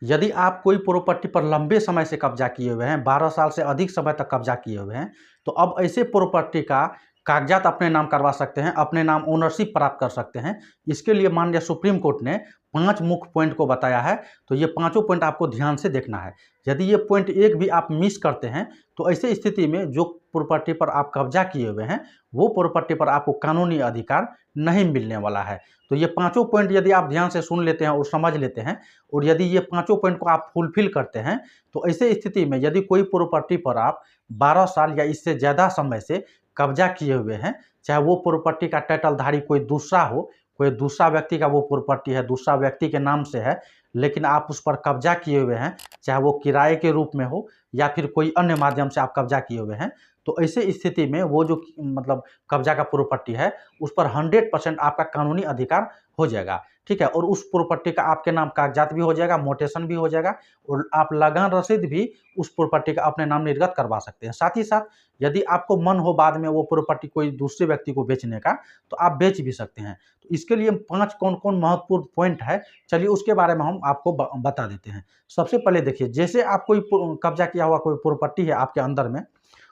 यदि आप कोई प्रॉपर्टी पर लंबे समय से कब्जा किए हुए हैं, 12 साल से अधिक समय तक कब्जा किए हुए हैं, तो अब ऐसे प्रॉपर्टी का कागजात अपने नाम करवा सकते हैं, अपने नाम ओनरशिप प्राप्त कर सकते हैं। इसके लिए माननीय सुप्रीम कोर्ट ने 5 मुख्य पॉइंट को बताया है, तो ये पाँचों पॉइंट आपको ध्यान से देखना है। यदि ये पॉइंट एक भी आप मिस करते हैं, तो ऐसी स्थिति में जो प्रॉपर्टी पर आप कब्जा किए हुए हैं, वो प्रॉपर्टी पर आपको कानूनी अधिकार नहीं मिलने वाला है। तो ये पाँचों पॉइंट यदि आप ध्यान से सुन लेते हैं और समझ लेते हैं, और यदि ये पाँचों पॉइंट को आप फुलफिल करते हैं, तो ऐसे स्थिति में यदि कोई प्रॉपर्टी पर आप 12 साल या इससे ज़्यादा समय से कब्जा किए हुए हैं, चाहे वो प्रॉपर्टी का टाइटलधारी कोई दूसरा हो, कोई दूसरा व्यक्ति का वो प्रॉपर्टी है, दूसरा व्यक्ति के नाम से है, लेकिन आप उस पर कब्जा किए हुए हैं, चाहे वो किराए के रूप में हो या फिर कोई अन्य माध्यम से आप कब्जा किए हुए हैं, तो ऐसे स्थिति में वो जो मतलब कब्जा का प्रॉपर्टी है, उस पर 100% आपका कानूनी अधिकार हो जाएगा, ठीक है। और उस प्रॉपर्टी का आपके नाम कागजात भी हो जाएगा, मोटेशन भी हो जाएगा, और आप लगान रसीद भी उस प्रॉपर्टी का अपने नाम निर्गत करवा सकते हैं। साथ ही साथ यदि आपको मन हो बाद में वो प्रॉपर्टी कोई दूसरे व्यक्ति को बेचने का, तो आप बेच भी सकते हैं। तो इसके लिए 5 कौन-कौन महत्वपूर्ण पॉइंट है, चलिए उसके बारे में हम आपको बता देते हैं। सबसे पहले देखिए, जैसे आप कोई कब्जा किया हुआ कोई प्रॉपर्टी है आपके अंदर में,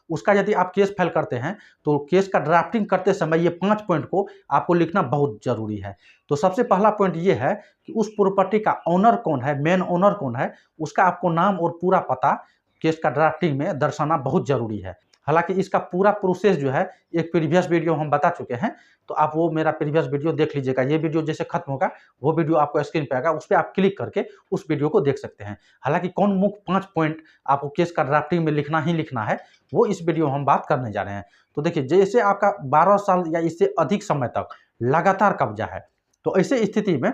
उसका यदि आप केस फाइल करते हैं, तो केस का ड्राफ्टिंग करते समय ये 5 पॉइंट को आपको लिखना बहुत ज़रूरी है। तो सबसे पहला पॉइंट ये है कि उस प्रॉपर्टी का ओनर कौन है, मेन ओनर कौन है, उसका आपको नाम और पूरा पता केस का ड्राफ्टिंग में दर्शाना बहुत ज़रूरी है। हालाँकि इसका पूरा प्रोसेस जो है, एक प्रीवियस वीडियो हम बता चुके हैं, तो आप वो मेरा प्रीवियस वीडियो देख लीजिएगा। ये वीडियो जैसे खत्म होगा, वो वीडियो आपको स्क्रीन पे आएगा, उस पे आप क्लिक करके उस वीडियो को देख सकते हैं। हालाँकि कौन मुख्य 5 पॉइंट आपको केस का ड्राफ्टिंग में लिखना ही लिखना है, वो इस वीडियो में हम बात करने जा रहे हैं। तो देखिए, जैसे आपका 12 साल या इससे अधिक समय तक लगातार कब्जा है, तो ऐसे स्थिति में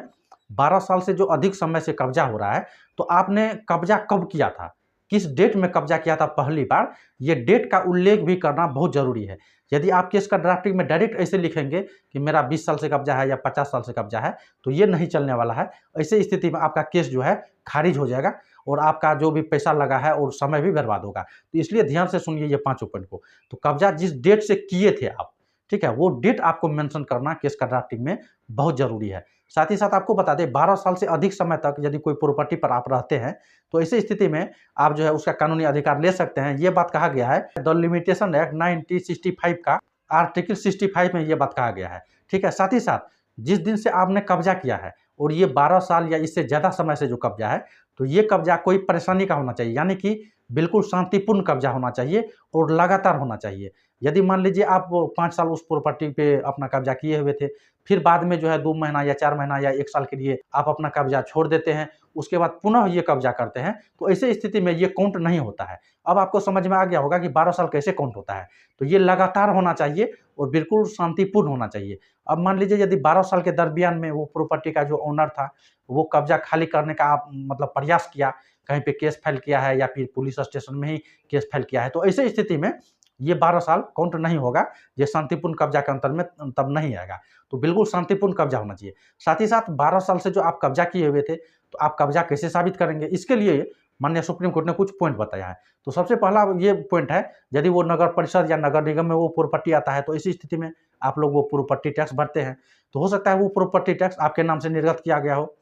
12 साल से जो अधिक समय से कब्जा हो रहा है, तो आपने कब्जा कब किया था, किस डेट में कब्जा किया था पहली बार, ये डेट का उल्लेख भी करना बहुत ज़रूरी है। यदि आप केस का ड्राफ्टिंग में डायरेक्ट ऐसे लिखेंगे कि मेरा 20 साल से कब्जा है या 50 साल से कब्जा है, तो ये नहीं चलने वाला है। ऐसे स्थिति में आपका केस जो है खारिज हो जाएगा, और आपका जो भी पैसा लगा है और समय भी बर्बाद होगा। तो इसलिए ध्यान से सुनिए ये पाँचों पॉइंट को। तो कब्जा जिस डेट से किए थे आप, ठीक है, वो डेट आपको मेंशन करना केस का ड्राफ्टिंग में बहुत ज़रूरी है। साथ ही साथ आपको बता दें, 12 साल से अधिक समय तक यदि कोई प्रॉपर्टी पर आप रहते हैं, तो ऐसी स्थिति में आप जो है उसका कानूनी अधिकार ले सकते हैं। ये बात कहा गया है द लिमिटेशन एक्ट 1965 का आर्टिकल 65 में ये बात कहा गया है, ठीक है। साथ ही साथ जिस दिन से आपने कब्जा किया है, और ये 12 साल या इससे ज़्यादा समय से जो कब्जा है, तो ये कब्जा कोई परेशानी का होना चाहिए, यानी कि बिल्कुल शांतिपूर्ण कब्जा होना चाहिए और लगातार होना चाहिए। यदि मान लीजिए आप 5 साल उस प्रॉपर्टी पे अपना कब्जा किए हुए थे, फिर बाद में जो है 2 महीना या 4 महीना या 1 साल के लिए आप अपना कब्जा छोड़ देते हैं, उसके बाद पुनः ये कब्जा करते हैं, तो ऐसे स्थिति में ये काउंट नहीं होता है। अब आपको समझ में आ गया होगा कि 12 साल कैसे काउंट होता है। तो ये लगातार होना चाहिए और बिल्कुल शांतिपूर्ण होना चाहिए। अब मान लीजिए यदि 12 साल के दरमियान में वो प्रॉपर्टी का जो ओनर था, वो कब्जा खाली करने का आप मतलब प्रयास किया, कहीं पे केस फाइल किया है या फिर पुलिस स्टेशन में ही केस फाइल किया है, तो ऐसे स्थिति में ये 12 साल काउंट नहीं होगा, ये शांतिपूर्ण कब्जा के अंतर में तब नहीं आएगा। तो बिल्कुल शांतिपूर्ण कब्जा होना चाहिए। साथ ही साथ 12 साल से जो आप कब्जा किए हुए थे, तो आप कब्जा कैसे साबित करेंगे? इसके लिए माननीय सुप्रीम कोर्ट ने कुछ पॉइंट बताया है। तो सबसे पहला ये पॉइंट है, यदि वो नगर परिषद या नगर निगम में वो प्रॉपर्टी आता है, तो इसी स्थिति में आप लोग वो प्रॉपर्टी टैक्स भरते हैं। तो हो सकता है वो प्रॉपर्टी टैक्स आपके नाम से निर्गत किया गया हो,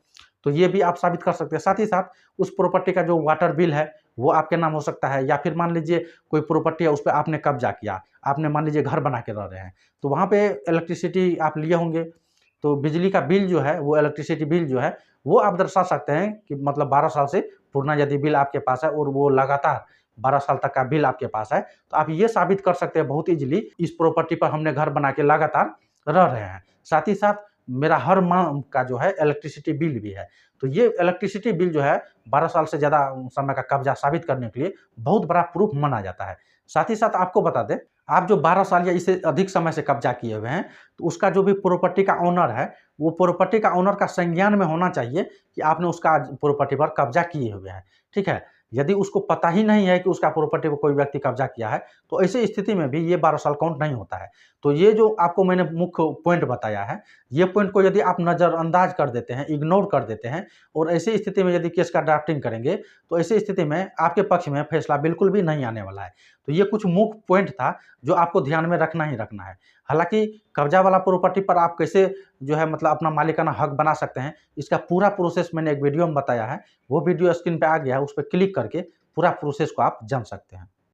तो ये भी आप साबित कर सकते हैं। साथ ही साथ उस प्रॉपर्टी का जो वाटर बिल है, वो आपके नाम हो सकता है, या फिर मान लीजिए कोई प्रॉपर्टी है, उस पे आपने कब्जा किया, आपने मान लीजिए घर बना के रह रहे हैं, तो वहाँ पे इलेक्ट्रिसिटी आप लिए होंगे, तो बिजली का बिल जो है, वो इलेक्ट्रिसिटी बिल जो है, वो आप दर्शा सकते हैं कि मतलब 12 साल से पुराना यदि बिल आपके पास है और वो लगातार 12 साल तक का बिल आपके पास है, तो आप ये साबित कर सकते हैं बहुत ईज़िली, इस प्रॉपर्टी पर हमने घर बना के लगातार रह रहे हैं। साथ ही साथ मेरा हर माह का जो है इलेक्ट्रिसिटी बिल भी है। तो ये इलेक्ट्रिसिटी बिल जो है 12 साल से ज़्यादा समय का कब्जा साबित करने के लिए बहुत बड़ा प्रूफ माना जाता है। साथ ही साथ आपको बता दें, आप जो 12 साल या इससे अधिक समय से कब्जा किए हुए हैं, तो उसका जो भी प्रॉपर्टी का ओनर है, वो प्रॉपर्टी का ओनर का संज्ञान में होना चाहिए कि आपने उसका प्रॉपर्टी पर कब्जा किए हुए हैं, ठीक है। यदि उसको पता ही नहीं है कि उसका प्रॉपर्टी पर कोई व्यक्ति कब्जा किया है, तो ऐसी स्थिति में भी ये 12 साल काउंट नहीं होता है। तो ये जो आपको मैंने मुख्य पॉइंट बताया है, ये पॉइंट को यदि आप नज़रअंदाज कर देते हैं, इग्नोर कर देते हैं, और ऐसी स्थिति में यदि केस का ड्राफ्टिंग करेंगे, तो ऐसी स्थिति में आपके पक्ष में फैसला बिल्कुल भी नहीं आने वाला है। तो ये कुछ मुख्य पॉइंट था जो आपको ध्यान में रखना ही रखना है। हालांकि कब्जा वाला प्रॉपर्टी पर आप कैसे जो है मतलब अपना मालिकाना हक बना सकते हैं, इसका पूरा प्रोसेस मैंने एक वीडियो में बताया है। वो वीडियो स्क्रीन पे आ गया है, उस पर क्लिक करके पूरा प्रोसेस को आप जान सकते हैं।